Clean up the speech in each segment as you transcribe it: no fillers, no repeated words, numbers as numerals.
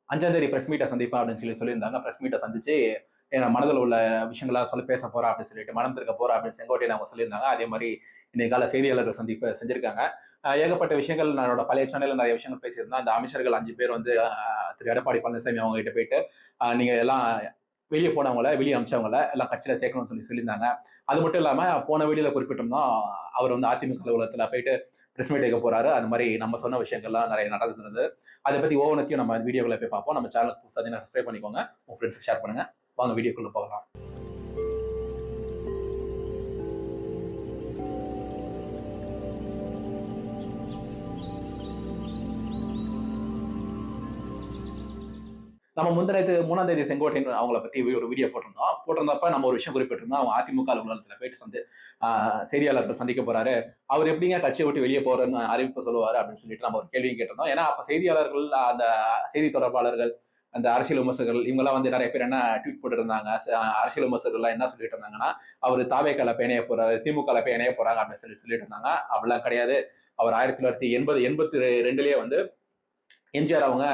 5ஆம் தேதி பிரஸ் மீட்டை சந்திப்பா அப்படின்னு சொல்லியிருந்தாங்க. பிரஸ் மீட்டை சந்திச்சு என் மனதில் உள்ள விஷயங்களா பேச போறா அப்படின்னு சொல்லிட்டு மனம் திருக்க போறா அப்படின்னு செங்கோட்டையன் அவங்க சொல்லியிருந்தாங்க. அதே மாதிரி இன்னைக்கு கால செய்தியாளர்கள் சந்திப்பு செஞ்சிருக்காங்க. ஏகப்பட்ட விஷயங்கள் என்னோட பழைய சேனல்ல நிறைய விஷயங்கள் பேசியிருந்தேன். அந்த அமைச்சர்கள் 5 பேர் வந்து திரு எடப்பாடி பழனிசாமி அவங்க கிட்ட போயிட்டு நீங்க எல்லாம் வெளியே போனவங்கள வெளியே அமிச்சவங்கள எல்லாம் கட்சியில சேர்க்கணும்னு சொல்லியிருந்தாங்க. அது மட்டும் இல்லாம போன வீடியோல குறிப்பிட்டோம்னா அவர் வந்து அதிமுக அலுவலகத்துல போயிட்டு பிரஸ் மீட் வைக்க போறாரு. அது மாதிரி நம்ம சொன்ன விஷயங்கள்லாம் நிறைய நடந்தது. அதை பத்தி ஒவ்வொன்றையும் நம்ம வீடியோக்களை போய் பார்ப்போம். நம்ம சேனல் புதுசாக சப்ஸ்கிரைப் பண்ணிக்கோங்க, உங்க ஃப்ரெண்ட்ஸ்க்கு ஷேர் பண்ணுங்க. வாங்க வீடியோக்குள்ள போகலாம். நம்ம முந்தினத்து 3ஆம் தேதி செங்கோட்டையன் அவங்கள பத்தி ஒரு வீடியோ போட்டிருந்தப்ப நம்ம ஒரு விஷயம் குறிப்பிட்டிருந்தோம். அவங்க அதிமுக அலுவலகத்துல போயிட்டு செய்தியாளர்கள் சந்திக்க போறாரு. அவர் எப்படிங்க கட்சியை விட்டு வெளியே போறன்னு அறிவிப்பு சொல்லுவாரு அப்படின்னு சொல்லிட்டு நம்ம ஒரு கேள்வியும் கேட்டிருந்தோம். ஏன்னா அப்ப செய்தியாளர்கள், அந்த செய்தி தொடர்பாளர்கள், அந்த அரசியல் விமர்சகர்கள் இவங்கெல்லாம் வந்து நிறைய பேர் என்ன ட்வீட் போட்டு இருந்தாங்க. அரசியல் விமர்சகர்கள் என்ன சொல்லிட்டு இருந்தாங்கன்னா, அவர் தாவேக்கால இணைய போறாரு, திமுக இணைய போறாங்க அப்படின்னு சொல்லிட்டு இருந்தாங்க. அப்படிலாம் கிடையாது. அவர் 1982லயே வந்து எம்ஜிஆர் அவங்க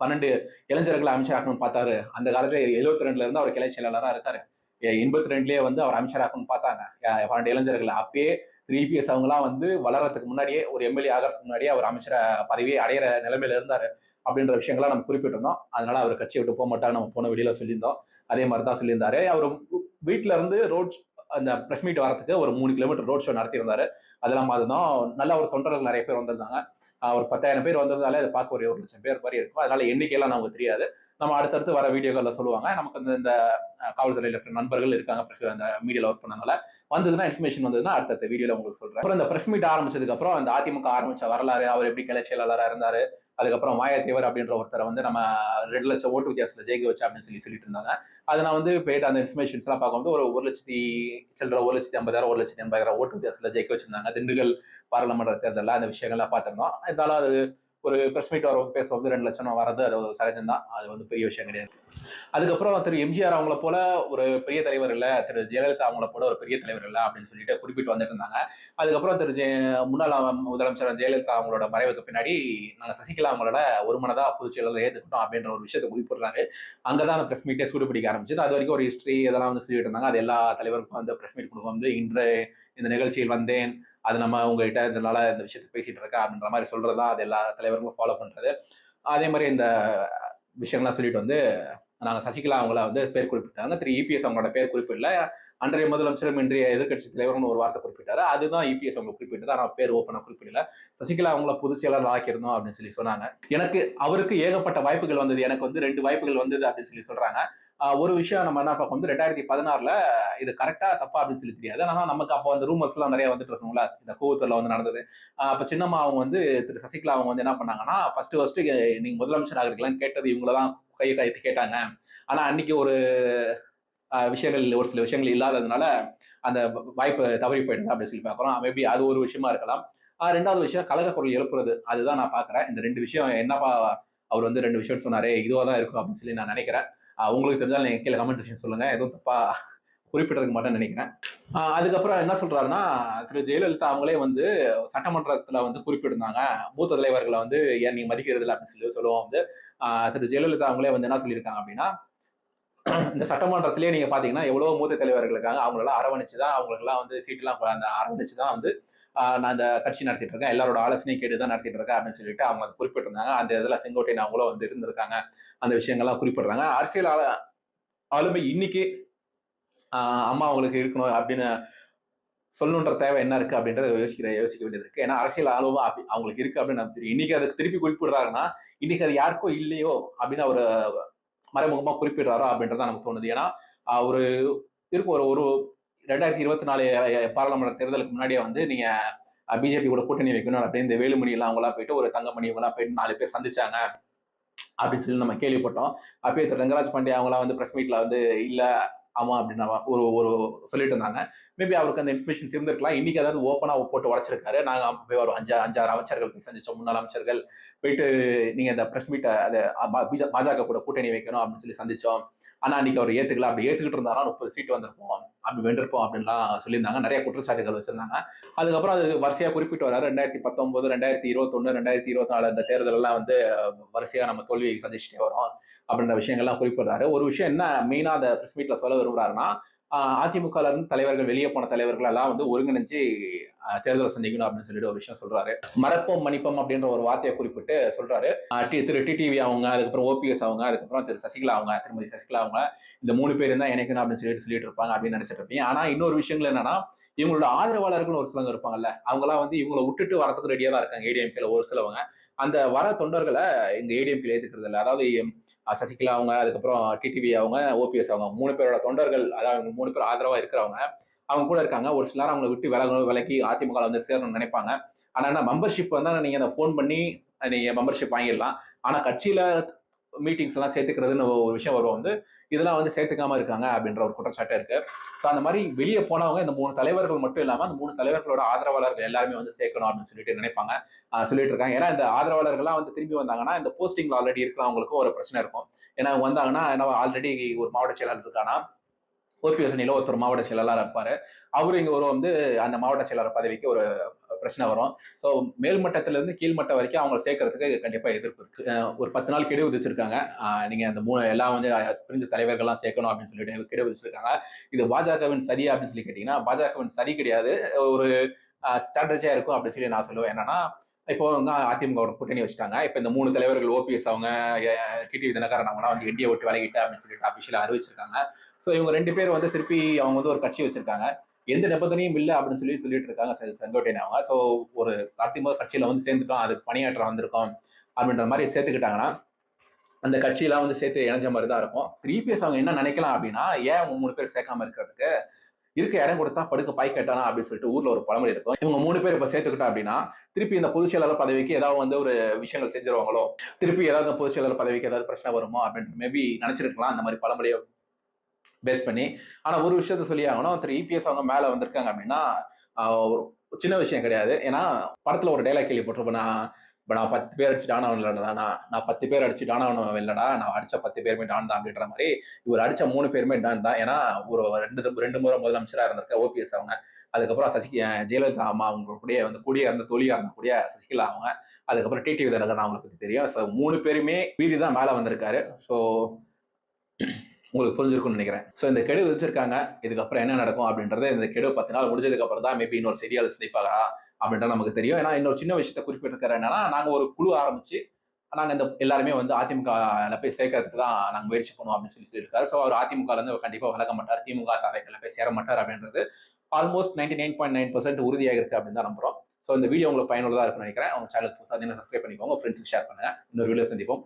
12 இளைஞர்களை அமைச்சராக்கணும்னு பார்த்தாரு. அந்த காலத்துல 72ல இருந்து அவர் கிளை செயலாளரா இருக்காரு. 82லயே வந்து அவர் அமைச்சராக்கணும்னு பார்த்தாங்க 12 இளைஞர்கள். அப்பயே இபிஎஸ் அவங்கலாம் வந்து வளர்றதுக்கு முன்னாடியே, ஒரு எம்எல்ஏ ஆகிறதுக்கு முன்னாடியே அவர் அமைச்சர பதவியை அடையிற நிலைமையில இருந்தாரு அப்படின்ற விஷயங்கள்லாம் நம்ம குறிப்பிட்டிருந்தோம். அதனால அவர் கட்சியை விட்டு போக மாட்டாங்க நம்ம போன வெளியில சொல்லியிருந்தோம். அதே மாதிரி தான் சொல்லியிருந்தாரு. அவர் வீட்டுல இருந்து அந்த பிரஸ் மீட் வரதுக்கு ஒரு 3 கிலோமீட்டர் ரோட் ஷோ நடத்தியிருந்தாரு. அதெல்லாம் பார்த்தோம். நல்ல ஒரு தொண்டர்கள் நிறைய பேர் வந்திருந்தாங்க. ஒரு 10,000 பேர் வந்ததாலே அதை பார்க்க ஒரு 1,00,000 பேர் மாதிரி இருக்கும். அதனால எண்ணிக்கையெல்லாம் நமக்கு தெரியாது. நம்ம அடுத்தடுத்து வர வீடியோக்கள்ல சொல்லுவாங்க. நமக்கு இந்த காவல்துறையில் இருக்கிற நண்பர்கள் இருக்காங்க, அந்த மீடியால ஒர்க் பண்ணனால வந்ததுன்னா இன்ஃபர்மேஷன் வந்ததுன்னா அடுத்த வீடியோல உங்களுக்கு சொல்றேன். அப்புறம் இந்த பிரஸ் மீட் ஆரம்பிச்சதுக்கு அப்புறம் அந்த அதிமுக ஆரம்பிச்ச வரலாறு, அவர் எப்படி கிளை செயலாளராக இருந்தாரு, அதுக்கப்புறம் மாயத்தேவர் அப்படின்ற ஒருத்தரை வந்து நம்ம 2 லட்சம் ஓட்டு வித்தியாசத்துல ஜெயிக்க வச்சு அப்படின்னு சொல்லிட்டு இருந்தாங்க. அதை நான் வந்து போயிட்டு அந்த இன்ஃபர்மேஷன்ஸ் எல்லாம் பார்க்கும்போது ஒரு 1,00,000 சில்லற 1,50,000 1,80,000 ஓட்டு வித்தியாசத்துல ஜெயிக்க வச்சிருந்தாங்க. திண்டுக்கல் பாராளுமன்ற தேர்தலில் அந்த விஷயங்கள்லாம் பார்த்திருந்தோம். இருந்தாலும் அது ஒரு பிரஸ் மீட் பேச வந்து 2 லட்சம் வர்றது அது சகஜம் தான். அது வந்து பெரிய விஷயம் கிடையாது. அதுக்கப்புறம் திரு எம்ஜிஆர் அவங்கள போல ஒரு பெரிய தலைவர் இல்ல, திரு ஜெயலலிதா அவங்கள போல ஒரு பெரிய தலைவர் இல்ல அப்படின்னு சொல்லிட்டு குறிப்பிட்டு வந்துட்டு இருந்தாங்க. அதுக்கப்புறம் முன்னாள் முதலமைச்சர் ஜெயலலிதா அவங்களோட மறைவுக்கு பின்னாடி நாங்க சசிகலா அவங்களோட ஒரு மனதா பொதுச் செயலாளர் ஏத்துக்கிட்டோம் அப்படின்ற ஒரு விஷயத்தை குறிப்பிடுறாரு. அங்கதான் அந்த பிரஸ் மீட்டே சூடுபிடிக்க ஆரம்பிச்சது. அது வரைக்கும் ஒரு ஹிஸ்டரி இதெல்லாம் வந்து சொல்லிட்டு இருந்தாங்க. அது எல்லா தலைவருக்கும் வந்து பிரஸ் மீட் கொடுக்கும் வந்து இன்று இந்த நிகழ்ச்சியில் வந்தேன், அது நம்ம உங்ககிட்ட இதனால இந்த விஷயத்தை பேசிட்டு இருக்கா அப்படின்ற மாதிரி சொல்றதா அது எல்லா தலைவர்களும் ஃபாலோ பண்றது. அதே மாதிரி இந்த விஷயம்லாம் சொல்லிட்டு வந்து நாங்க சசிகலா அவங்கள வந்து பேர் குறிப்பிட்டாங்க. திரு இபிஎஸ் அவங்களோட பேர் குறிப்பிடல. அன்றைய முதலமைச்சரும் இன்றைய எதிர்கட்சி தலைவர்னு ஒரு வார்த்தை குறிப்பிட்டாரு. அதுதான் இபிஎஸ் அவங்க குறிப்பிட்டது. ஆனா பேர் ஓப்பனா குறிப்பிடல. சசிகலா அவங்கள பொதுச் செயலாளர் ஆக்கியிருந்தோம் அப்படின்னு சொல்லி சொன்னாங்க. எனக்கு அவருக்கு ஏகப்பட்ட வாய்ப்புகள் வந்தது. எனக்கு வந்து 2 வாய்ப்புகள் வந்தது அப்படின்னு சொல்லி சொல்றாங்க. ஒரு விஷயம் நம்ம என்ன பார்க்க வந்து 2016ல இது கரெக்டா தப்பா அப்படின்னு சொல்லி தெரியாது. ஆனா நமக்கு அப்போ அந்த ரூமர்ஸ் எல்லாம் நிறைய வந்துட்டு இருக்குங்களா, இந்த கூவத்தூர்ல வந்து நடந்தது. அப்ப சின்னம்மா அவங்க வந்து திரு சசிகலா அவங்க வந்து என்ன பண்ணாங்கன்னா, ஃபர்ஸ்ட் நீங்க முதலமைச்சர் ஆகிறீங்களான்னு கேட்டது இவங்களதான் கையை கட்டி கேட்டாங்க. ஆனா அன்னைக்கு ஒரு ஒரு சில விஷயங்கள் இல்லாததுனால அந்த வாய்ப்பு தவறி போயிடுது அப்படின்னு சொல்லி பாக்குறோம். மேபி அது ஒரு விஷயமா இருக்கலாம். 2வது விஷயம் கழக குரல் எழுப்புறது. அதுதான் நான் பாக்குறேன். இந்த 2 விஷயம் என்னப்பா அவர் வந்து 2 விஷயம் சொன்னாரே, இதுவாதான் இருக்கும் அப்படின்னு சொல்லி நான் நினைக்கிறேன். உங்களுக்கு தெரிஞ்சாலும் நீங்க கீழே கமெண்ட் செக்ஷன் சொல்லுங்க. எதுவும் தப்பா குறிப்பிட்டிருக்க மாட்டேன்னு நினைக்கிறேன். அதுக்கப்புறம் என்ன சொல்றாருன்னா, திரு ஜெயலலிதா அவங்களே வந்து சட்டமன்றத்துல வந்து குறிப்பிட்டிருந்தாங்க, மூத்த தலைவர்களை வந்து ஏன் நீங்க மதிக்கிறது இல்லை அப்படின்னு சொல்லி சொல்லுவோம் வந்து திரு ஜெயலலிதா அவங்களே வந்து என்ன சொல்லியிருக்காங்க அப்படின்னா, இந்த சட்டமன்றத்திலேயே நீங்க பாத்தீங்கன்னா எவ்வளவு மூத்த தலைவர்கள் இருக்காங்க, அவங்களெல்லாம் அரவணைச்சுதான் அவங்களுக்கெல்லாம் வந்து சீட்டெல்லாம் அந்த அரவணைச்சுதான் வந்து நான் அந்த கட்சி நடத்திட்டு இருக்கேன், எல்லாரோட ஆலோசனையும் கேட்டுதான் நடத்திட்டு இருக்கேன் அப்படின்னு சொல்லிட்டு அவங்க குறிப்பிட்டிருந்தாங்க. அந்த இதுல செங்கோட்டையன் அவங்களும் வந்து இருந்திருக்காங்க. அந்த விஷயங்கள்லாம் குறிப்பிடுறாங்க. அரசியல் ஆளுமை இன்னைக்கு அம்மா அவங்களுக்கு இருக்கணும் அப்படின்னு சொல்லணுன்ற தேவை என்ன இருக்கு அப்படின்றத யோசிக்க வேண்டியது இருக்கு. ஏன்னா அரசியல் ஆளுமை அவங்களுக்கு இருக்கு அப்படின்னு நமக்கு தெரியும். இன்னைக்கு அதுக்கு திருப்பி குறிப்பிடுறாருன்னா இன்னைக்கு அது யாருக்கோ இல்லையோ அப்படின்னு அவர் மறைமுகமா குறிப்பிடுறாரோ அப்படின்றத நமக்கு தோணுது. ஏன்னா ஒரு இருக்கும் ஒரு 2024 பாராளுமன்ற தேர்தலுக்கு முன்னாடியே வந்து நீங்க பிஜேபி கூட கூட்டணி வைக்கணும் அப்படின்னு இந்த வேலுமணி எல்லாம் அவங்களா போயிட்டு ஒரு தங்கமணி இவங்கெல்லாம் போயிட்டு 4 பேர் சந்திச்சாங்க அப்படின்னு சொல்லி நம்ம கேள்விப்பட்டோம். அப்பயே திரு ரங்கராஜ் பாண்டே அவங்களாம் வந்து பிரஸ் மீட்ல வந்து இல்ல ஆமா அப்படின்னு ஒரு ஒரு சொல்லிட்டு இருந்தாங்க. மேபி அவருக்கு அந்த இன்ஃபர்மேஷன்ஸ் இருந்திருக்கலாம். இன்னைக்கு அதாவது ஓப்பனா போட்டு உடைச்சிருக்காரு. நாங்க போய் ஒரு 5, 6 அமைச்சர்கள் போய் சந்திச்சோம். முன்னாள் அமைச்சர்கள் போயிட்டு நீங்க இந்த பிரஸ் மீட்ட அது பாஜக கூட கூட்டணி வைக்கணும் அப்படின்னு சொல்லி சந்திச்சோம். ஆனா அன்னைக்கு அவர் ஏத்துக்கல. அப்படி ஏத்துக்கிட்டு இருந்தாரா 30 சீட் வந்திருப்போம். அப்படி வென்றிருப்போம் அப்படின்லாம் சொல்லியிருந்தாங்க. நிறைய குற்றச்சாட்டுகள் வச்சிருந்தாங்க. அதுக்கப்புறம் அது வரிசையா குறிப்பிட்டு வராரு. 2019, 2021, 2024 அந்த தேர்தல் எல்லாம் வந்து வரிசையா நம்ம தோல்வியை சந்திச்சுட்டே வரோம் அப்படின்ற விஷயங்கள்லாம் குறிப்பிடுறாரு. ஒரு விஷயம் என்ன மெயினா அந்த பிரஸ் மீட்ல சொல்ல விரும்புறாருன்னா, அதிமுகல இருந்து தலைவர்கள் வெளியே போன தலைவர்கள் எல்லாம் வந்து ஒருங்கிணைஞ்சு தேர்தலை சந்திக்கணும் அப்படின்னு சொல்லிட்டு ஒரு விஷயம் சொல்றாரு. மறப்போம் மன்னிப்போம் அப்படின்ற ஒரு வார்த்தையை குறிப்பிட்டு சொல்றாரு. திரு டிடிவி அவங்க, அதுக்கப்புறம் ஓபிஎஸ் அவங்க, அதுக்கப்புறம் திரு சசிகலா அவங்க, திருமதி சசிகலா அவங்க, இந்த 3 பேரும் தான் இணைக்கணும் அப்படின்னு சொல்லிட்டு இருப்பாங்க அப்படின்னு நினைச்சிட்டு இருப்பீங்க. ஆனா இன்னொரு விஷயங்கள் என்னன்னா, இவங்களோட ஆதரவாளர்கள் ஒரு சிலவங்க இருப்பாங்கல்ல, அவங்கலாம் வந்து இவங்களை விட்டுட்டு வரதுக்கு ரெடியா தான் இருக்காங்க ஏடிஎம்கேல ஒரு சிலவங்க. அந்த வர தொண்டர்களை எங்க ஏடிஎம்கேல ஏத்துக்கிறது இல்லை. அதாவது சசிகலா அவங்க, அதுக்கப்புறம் டிடிவி அவங்க, ஓபிஎஸ் அவங்க 3 பேரோட தொண்டர்கள், அதாவது 3 பேர் ஆதரவா இருக்கிறவங்க அவங்க கூட இருக்காங்க. ஒரு சிலர் அவங்களை விட்டு விலகி அதிமுக வந்து சேரணும்னு நினைப்பாங்க. ஆனா என்ன மெம்பர்ஷிப் வந்தா நீங்க அதை போன் பண்ணி நீங்க மெம்பர்ஷிப் வாங்கிடலாம். ஆனா கட்சியில மீட்டிங்ஸ் எல்லாம் சேர்த்துக்கிறதுன்னு ஒரு விஷயம் வரும் வந்து இதெல்லாம் வந்து சேர்த்துக்காம இருக்காங்க அப்படின்ற ஒரு குற்றச்சாட்டு இருக்கு. ஸோ அந்த மாதிரி வெளியே போனவங்க இந்த 3 தலைவர்கள் மட்டும் இல்லாம அந்த 3 தலைவர்களோட ஆதரவாளர்கள் எல்லாருமே வந்து சேர்க்கணும் அப்படின்னு சொல்லிட்டு நினைப்பாங்க. சொல்லிட்டு இருக்காங்க. ஏன்னா இந்த ஆதரவாளர்கள்லாம் வந்து திரும்பி வந்தாங்கன்னா இந்த போஸ்டிங்ல ஆல்ரெடி இருக்கிறவங்களுக்கும் ஒரு பிரச்சனை இருக்கும். ஏன்னா வந்தாங்கன்னா என்ன ஆல்ரெடி ஒரு மாவட்ட செயலாளர் இருக்கானா, ஓபிஎஸ் அணியில ஒருத்தர் மாவட்ட செயலாளர் இருப்பாரு. அவரு இங்க ஒரு வந்து அந்த மாவட்ட செயலாளர் பதவிக்கு ஒரு பிரச்சனை வரும். ஸோ மேல்மட்டத்துல இருந்து கீழ்மட்டம் வரைக்கும் அவங்க சேர்க்கறதுக்கு கண்டிப்பா எதிர்ப்பு இருக்கு. ஒரு 10 நாள் கெடு விதிச்சிருக்காங்க. நீங்க அந்த எல்லாம் வந்து பிரிஞ்ச தலைவர்கள்லாம் சேர்க்கணும் அப்படின்னு சொல்லிட்டு கெடு விதிச்சிருக்காங்க. இது பாஜகவின் சரியா அப்படின்னு சொல்லி கேட்டீங்கன்னா, பாஜகவின் சரி கிடையாது. ஒரு ஸ்ட்ராட்டஜியா இருக்கும் அப்படின்னு சொல்லி நான் சொல்லுவேன். என்னன்னா இப்போ அதிமுக கூட்டணி வச்சுட்டாங்க. இப்ப இந்த 3 தலைவர்கள் ஓபிஎஸ் அவங்க, டிடிவி தினகரன் அவங்கலாம் வந்து என்டிஏ விட்டு விலகிட்டு அப்படின்னு சொல்லிட்டு அபிஷியலா அறிவிச்சிருக்காங்க. ஸோ இவங்க 2 பேர் வந்து திருப்பி அவங்க வந்து ஒரு கட்சி வச்சிருக்காங்க. எந்த நிபந்தனையும் இல்லை அப்படின்னு சொல்லிட்டு இருக்காங்க செங்கோட்டையன் அவங்க. ஸோ ஒரு அதிமுக கட்சியில வந்து சேர்ந்துட்டோம், அதுக்கு பணியாற்ற வந்திருக்கோம் அப்படின்ற மாதிரி சேர்த்துக்கிட்டாங்கன்னா அந்த கட்சியெல்லாம் வந்து சேர்த்து இணைஞ்ச மாதிரி தான் இருக்கும். இபிஎஸ் அவங்க என்ன நினைக்கலாம் அப்படின்னா, ஏன் அவங்க 3 பேர் சேர்க்காம இருக்கிறதுக்கு இருக்க இடம் கொடுத்தா படுக்க பாய் கேட்டானா அப்படின்னு சொல்லிட்டு ஊர்ல ஒரு பழமொழி இருக்கும். இவங்க 3 பேர் இப்ப சேர்த்துக்கிட்டா அப்படின்னா திருப்பி இந்த பொதுச் செயலாளர் பதவிக்கு ஏதாவது வந்து ஒரு விஷயங்கள் செஞ்சிருவாங்களோ, திருப்பி ஏதாவது பொதுச் செயலாளர் பதவிக்கு ஏதாவது பிரச்சனை வருமோ அப்படின்னு மேபி நினைச்சிருக்கலாம் அந்த மாதிரி பழமொழியை பேஸ் பண்ணி. ஆனா ஒரு விஷயத்த சொல்லி ஆகணும், திரு இபிஎஸ் அவங்க மேல வந்திருக்காங்க அப்படின்னா ஒரு சின்ன விஷயம் கிடையாது. ஏன்னா படத்துல ஒரு டைலாக் கேள்விப்பட்டிருப்பேன், நான் 10 பேர் அடிச்சு டான் ஆகலடா, நான் 10 பேர் அடிச்சு டான் ஆகணும் இல்லடா, நான் அடிச்ச 10 பேருமே டான் தான் அப்படின்ற மாதிரி இவர் அடிச்ச 3 பேருமே டான் தான். ஏன்னா ஒரு 2 முறை முதலமைச்சரா இருந்திருக்க ஓபிஎஸ் அவங்க, அதுக்கப்புறம் ஜெயலலிதா அம்மா அவங்க கூட வந்து கூடிய இருந்த தோழியா இருந்த கூடிய சசிகலா அவங்க, அதுக்கப்புறம் டிடிவி தினகரன் அவங்களை பத்தி தெரியும். ஸோ 3 பேருமே வீதி தான் மேல வந்திருக்காரு. ஸோ உங்களுக்கு புரிஞ்சிருக்கும்னு நினைக்கிறேன். ஸோ இந்த கெடு விதிச்சிருக்காங்க. இதுக்கப்புறம் என்ன நடக்கும் அப்படின்றது இந்த கெடு 10 நாள் முடிஞ்சதுக்கு அப்புறம் தான் மேபி இன்னொரு செய்தியாளர் சந்திப்பாரா அப்படின்றது நமக்கு தெரியும். ஏன்னா இன்னொரு சின்ன விஷயத்த குறிப்பிட்டிருக்கிற என்னன்னா, நாங்க ஒரு குழு ஆரம்பிச்சு நாங்க இந்த எல்லாருமே வந்து அதிமுகல போய் சேர்க்கறதுக்கு தான் நாங்க முயற்சி பண்ணுவோம் அப்படின்னு சொல்லியிருக்காரு. ஸோ அவர் அதிமுகல இருந்து கண்டிப்பா விலக மாட்டார், திமுக தாவேக்கல போய் சேர மாட்டார் அப்படின்றது ஆல்மோஸ்ட் 99.9% உறுதியாக இருக்கு அப்படின்னு தான் நம்புறோம். ஸோ இந்த வீடியோ உங்களுக்கு பயனுள்ளதா இருக்கும்னு நினைக்கிறேன். உங்க சேனலுக்கு புதுசாக சப்ஸ்கிரைப் பண்ணிக்கோங்க, ஃப்ரெண்ட்ஸுக்கு ஷேர் பண்ணுங்க. இன்னொரு வீடியோ சந்திப்போம்.